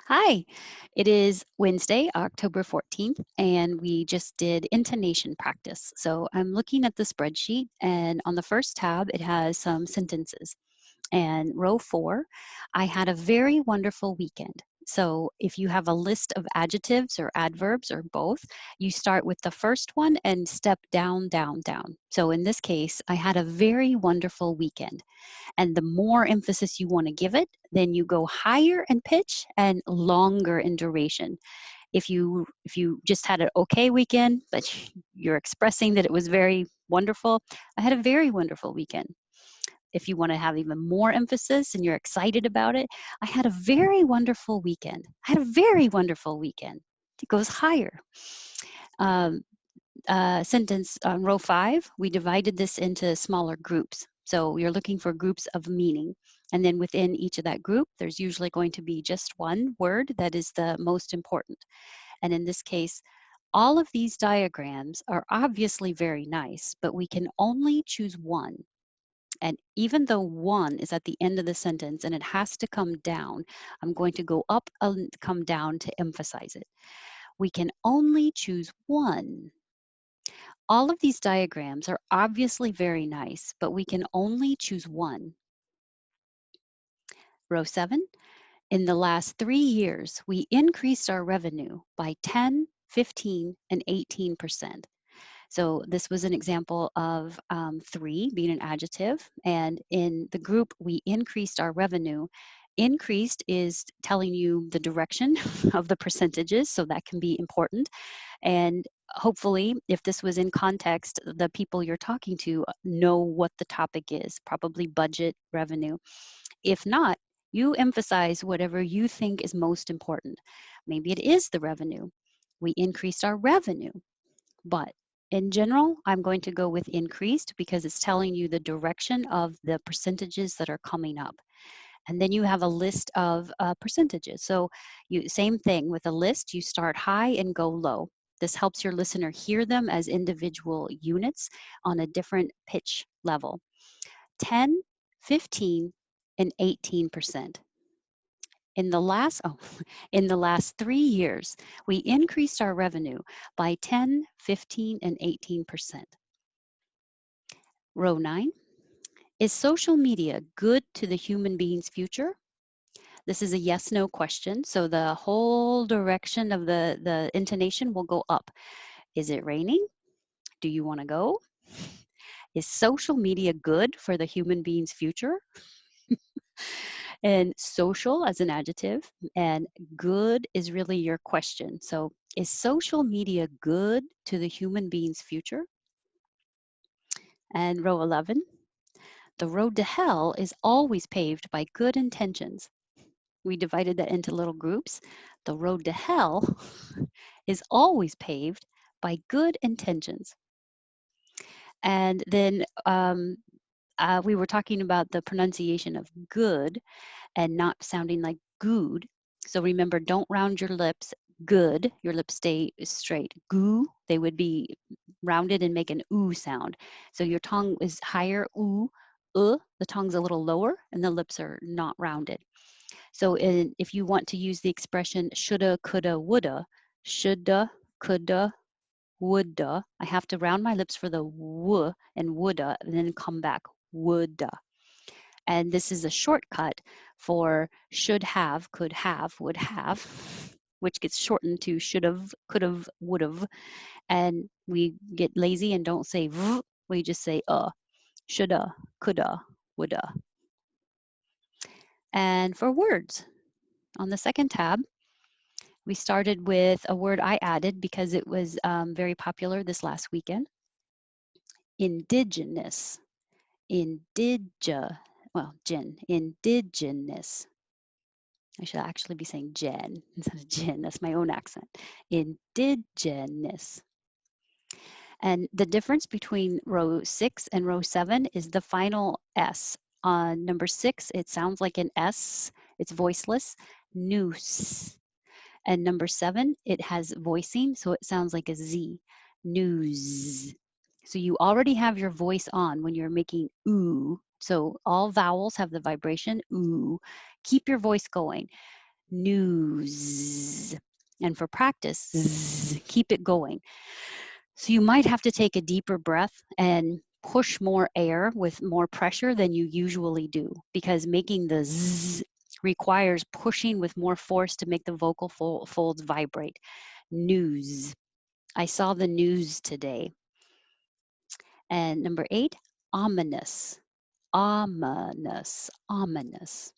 Hi, it is Wednesday, October 14th, and we just did intonation practice. So I'm looking at the spreadsheet, and on the first tab, it has some sentences. And row 4, I had a very wonderful weekend. So if you have a list of adjectives or adverbs or both, you start with the first one and step down, down, down. So in this case, I had a very wonderful weekend. And the more emphasis you want to give it, then you go higher in pitch and longer in duration. If you just had an okay weekend, but you're expressing that it was very wonderful, I had a very wonderful weekend. If you want to have even more emphasis and you're excited about it, I had a very wonderful weekend. I had a very wonderful weekend. It goes higher. Um, Sentence on row 5, we divided this into smaller groups. So you're looking for groups of meaning. And then within each of that group, there's usually going to be just one word that is the most important. And in this case, all of these diagrams are obviously very nice, but we can only choose one. And even though one is at the end of the sentence and it has to come down, I'm going to go up and come down to emphasize it. We can only choose one. All of these diagrams are obviously very nice, but we can only choose one. Row 7, in the last 3 years, we increased our revenue by 10, 15, and 18%. So this was an example of 3 being an adjective. And in the group, we increased our revenue. Increased is telling you the direction of the percentages, so that can be important. And hopefully, if this was in context, the people you're talking to know what the topic is, probably budget, revenue. If not, you emphasize whatever you think is most important. Maybe it is the revenue. We increased our revenue, but in general, I'm going to go with increased because it's telling you the direction of the percentages that are coming up. And then you have a list of percentages. So same thing with a list, you start high and go low. This helps your listener hear them as individual units on a different pitch level. 10, 15, and 18%. In the last in the last 3 years, we increased our revenue by 10, 15, and 18%. Row 9, is social media good to the human being's future? This is a yes no question, so the whole direction of the intonation will go up. Is it raining? Do you want to go? Is social media good for the human being's future? And social as an adjective, and good is really your question. So, is social media good to the human being's future? And row 11, the road to hell is always paved by good intentions. We divided that into little groups. The road to hell is always paved by good intentions. And then we were talking about the pronunciation of good and not sounding like good. So remember, don't round your lips. Good, your lips stay straight. Goo, they would be rounded and make an ooh sound. So your tongue is higher, ooh, the tongue's a little lower, and the lips are not rounded. So if you want to use the expression shoulda, coulda, woulda, shoulda, coulda, woulda, I have to round my lips for the w and woulda, and then come back, woulda. And this is a shortcut for should have, could have, would have, which gets shortened to should have, could have, would have. And we get lazy and don't say v, we just say shoulda, coulda, woulda. And for words, on the second tab, we started with a word I added because it was very popular this last weekend. Indigenous. Indigenous. I should actually be saying gen instead of gin. That's my own accent. Indigenous. And the difference between row 6 and row 7 is the final S. On number 6, it sounds like an S. It's voiceless. Noose. And number 7, it has voicing, so it sounds like a Z. News. So you already have your voice on when you're making ooh. So all vowels have the vibration ooh. Keep your voice going. news. And for practice, keep it going. So you might have to take a deeper breath and push more air with more pressure than you usually do, because making the zzz requires pushing with more force to make the vocal folds vibrate. News. I saw the news today. And number 8, ominous. Ominous. Ominous.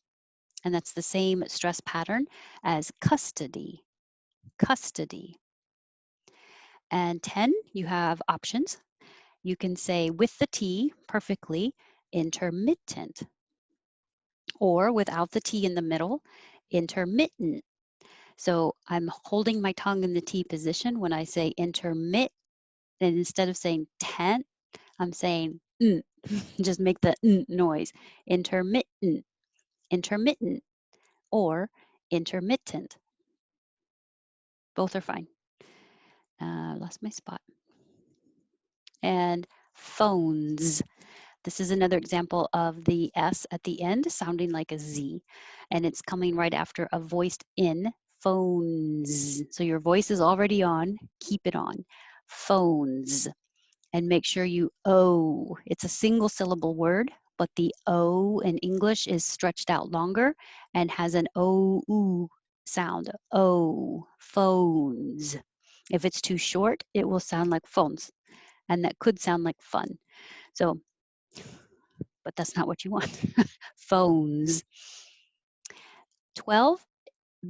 And that's the same stress pattern as custody. Custody. And 10, you have options. You can say with the T perfectly, intermittent, or without the T in the middle, intermittent. So I'm holding my tongue in the T position when I say intermit, and instead of saying tent, I'm saying just make the noise. Intermittent, intermittent, or intermittent. Both are fine. Lost my spot. And phones. This is another example of the S at the end sounding like a Z, and it's coming right after a voiced in, phones. So your voice is already on, keep it on. Phones. And make sure you O. It's a single syllable word, but the O in English is stretched out longer and has an O-oo sound. O, phones. If it's too short, it will sound like phones, and that could sound like fun. So, but that's not what you want. Phones. 12,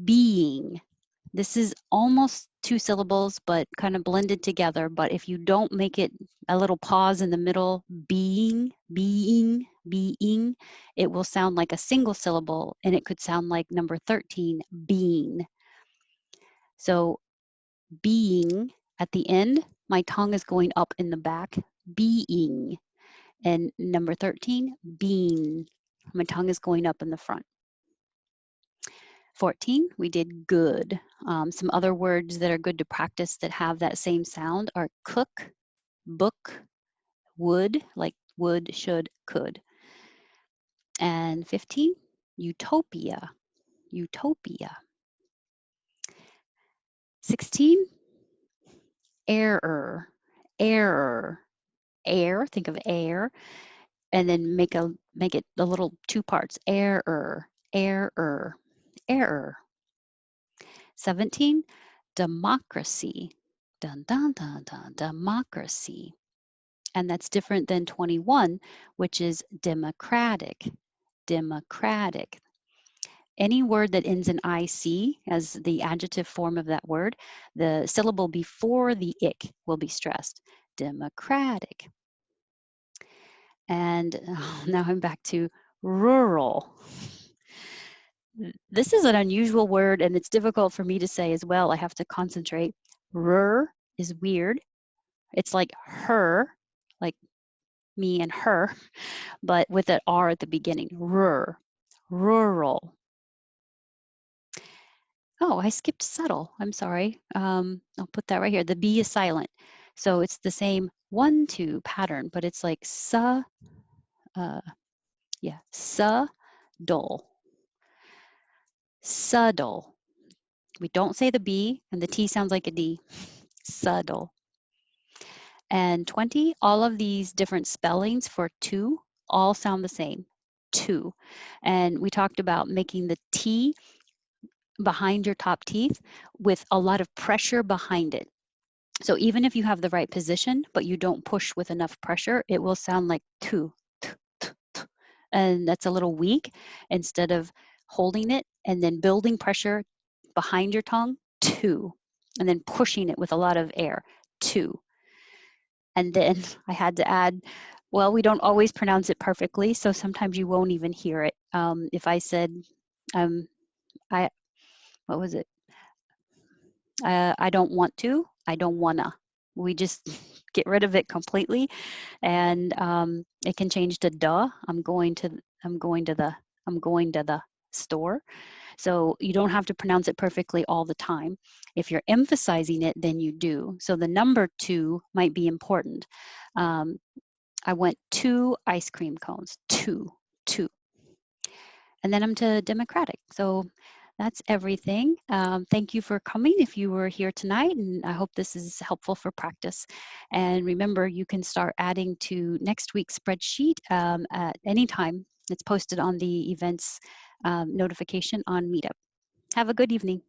being. This is almost 2 syllables, but kind of blended together. But if you don't make it a little pause in the middle, being, being, being, it will sound like a single syllable, and it could sound like number 13, being. So being at the end, my tongue is going up in the back, being. And number 13, being. My tongue is going up in the front. 14, we did good. Some other words that are good to practice that have that same sound are cook, book, would, like would, should, could. And 15, utopia, utopia. 16, error, error, air, think of air, and then make it a little 2 parts, error, error, error. 17, democracy, dun, dun, dun, dun, democracy. And that's different than 21, which is democratic, democratic. Any word that ends in IC as the adjective form of that word, the syllable before the ick will be stressed, democratic. And now I'm back to rural. This is an unusual word, and it's difficult for me to say as well. I have to concentrate. Rur is weird. It's like her, like me and her, but with an R at the beginning. Rur, rural. Oh, I skipped subtle. I'm sorry. I'll put that right here. The B is silent. So it's the same 1-2 pattern, but it's like subtle. Subtle. We don't say the B, and the T sounds like a D. Subtle. And 20, all of these different spellings for two all sound the same, two. And we talked about making the T behind your top teeth with a lot of pressure behind it. So even if you have the right position, but you don't push with enough pressure, it will sound like two, and that's a little weak. Instead of holding it and then building pressure behind your tongue, two, and then pushing it with a lot of air, two. And then I had to add, well, we don't always pronounce it perfectly, so sometimes you won't even hear it. If I said, what was it? I don't want to, I don't wanna. We just get rid of it completely, and it can change to duh. I'm going to the store. So you don't have to pronounce it perfectly all the time. If you're emphasizing it, then you do. So the number 2 might be important. I went 2 ice cream cones, two. And then I'm to democratic. So That's everything. Thank you for coming if you were here tonight, and I hope this is helpful for practice. And remember, you can start adding to next week's spreadsheet at any time. It's posted on the events notification on Meetup. Have a good evening.